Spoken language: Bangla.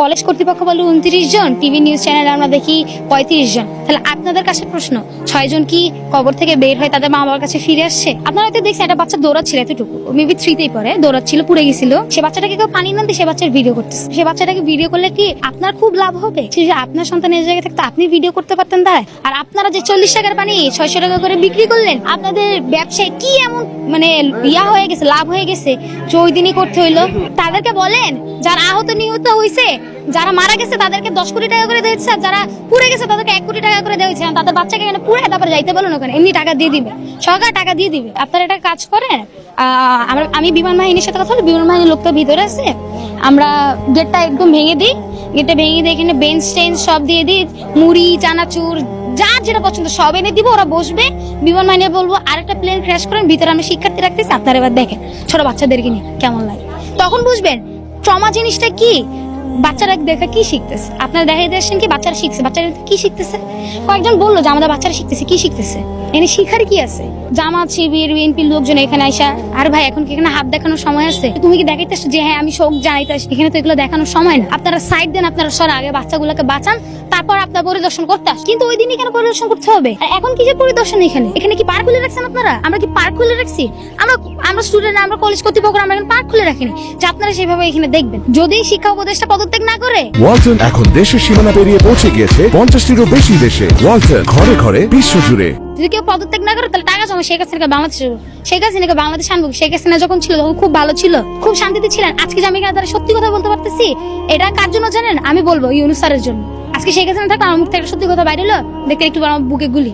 কলেজ কর্তৃপক্ষ বলে 29 জন, টিভি নিউজ চ্যানেলে আমরা দেখি 35 জন। তাহলে আপনাদের কাছে প্রশ্ন, 6 জন কি কবর থেকে বের হয়ে তাদের মা বাবার কাছে ফিরে আসছে? আপনারা হয়তো দেখছেন একটা বাচ্চা দৌড়াচ্ছিল, এতটুকু মেবি 3তেই পড়ে, দৌড়াচ্ছিল, পুড়ে গেছিল। সে বাচ্চাটাকে কেউ পানি না দিয়ে সে বাচ্চার ভিডিও করতেছে। সে বাচ্চাটাকে ভিডিও করলে কি আপনার খুব লাভ হবে? আপনার সন্তানের জায়গায় থাকতে আপনি ভিডিও করতে পারতেন তাই। আর আপনারা যে 40 টাকার পানি 600 টাকা করে বিক্রি করলেন, আপনাদের ব্যবসায় কি এমন মানে ইয়া হয়ে গেছে, লাভ হয়ে গেছে যে ওই দিনই করতে হইলো? তাদেরকে বলেন যারা আহত নিহত হয়েছে, যারা মারা গেছে তাদেরকে 10 কোটি টাকা করে দিয়েছে, আর যারা পুড়ে গেছে তাদেরকে 1 কোটি টাকা করে দেওয়া হয়েছে। তাদের বাচ্চাকে এখানে পুড়ে তারপরে যাইতে বলুন, ওখানে এমনি টাকা দিয়ে দিবে, সরকার টাকা দিয়ে দিবে। আপনারা এটা কাজ করেন। আমি বিমান বাহিনীর সাথে কথা বলি, বিমান বাহিনীর লোকটা ভিতরে আছে, আমরা গেটটা একদম ভেঙে দিই, গেটটা ভেঙে দিয়ে এখানে বেঞ্চ টেঞ্চ সব দিয়ে দিই, মুড়ি চানাচুর যার যেটা পছন্দ সব এনে দিব, ওরা বসবে। বিমান বাহিনী বলবো আরেকটা প্লেন ক্র্যাশ করেন, ভিতরে আমি শিক্ষার্থী রাখতেছি, আপনারা এবার দেখেন ছোট বাচ্চাদেরকে নিয়ে কেমন লাগে। তখন বুঝবেন ট্রমা জিনিসটা কি, বাচ্চারা দেখে কি শিখতেছে। আপনারা দেখাই দিয়েছেন কি বাচ্চারা শিখছে, বাচ্চারা কি শিখতেছে? কয়েকজন বললো যে আমাদের বাচ্চারা শিখতেছে, কি শিখতেছে? এনে শিখার কি আছে? জামাত শিবির বিএনপির লোকজন এখানে আইসা, আর ভাই এখন কি এখানে হাত দেখানোর সময় আছে? তুমি কি দেখাইতেছো যে হ্যাঁ আমি শোক জানাইতেছি? এখানে তো এগুলো দেখানোর সময় না। আপনারা সাইড দেন, আপনারা সর আগে বাচ্চাগুলোকে বাঁচান, তারপর আপনার পরিদর্শন করতে আস। কিন্তু ওই দিনই কেন পরিদর্শন করতে হবে? আর এখন কি যে পরিদর্শন এখানে? এখানে কি পার্ক খুলে রাখছেন আপনারা? আমরা কি পার্ক খুলে রাখছি? আমরা স্টুডেন্ট, আমরা কলেজ কর্তৃপক্ষ, আমরা এখানে পার্ক খুলে রাখিনি যে আপনারা সেভাবে এখানে দেখবেন। যদি শিক্ষা উপদেষ্টা পদত্যাগ না করে। ওয়ালটন এখন দেশের সীমানা পেরিয়ে পৌঁছে গিয়েছে 50টিরও বেশি দেশে। ওয়ালটন ঘরে ঘরে বিশ্বজুড়ে। যদি কেউ পদত্যাগ না করে তাহলে টাকা জমা শেখ হাসিনাকে বাংলাদেশে, শেখ হাসিনাকে বাংলাদেশ আনবো। শেখ হাসিনা যখন ছিল তখন খুব ভালো ছিল, খুব শান্তিতে ছিলেন। আজকে যে আমি এখানে তারা সত্যি কথা বলতে পারতেছি, এটা কার জন্য জানেন? আমি বলবো ইউনূস স্যারের জন্য। আজকে শেখ হাসিনা থাকলে আমার মুখ থেকে সত্যি কথা বাইরে হলো, দেখতে একটু আমার বুকে গুলি।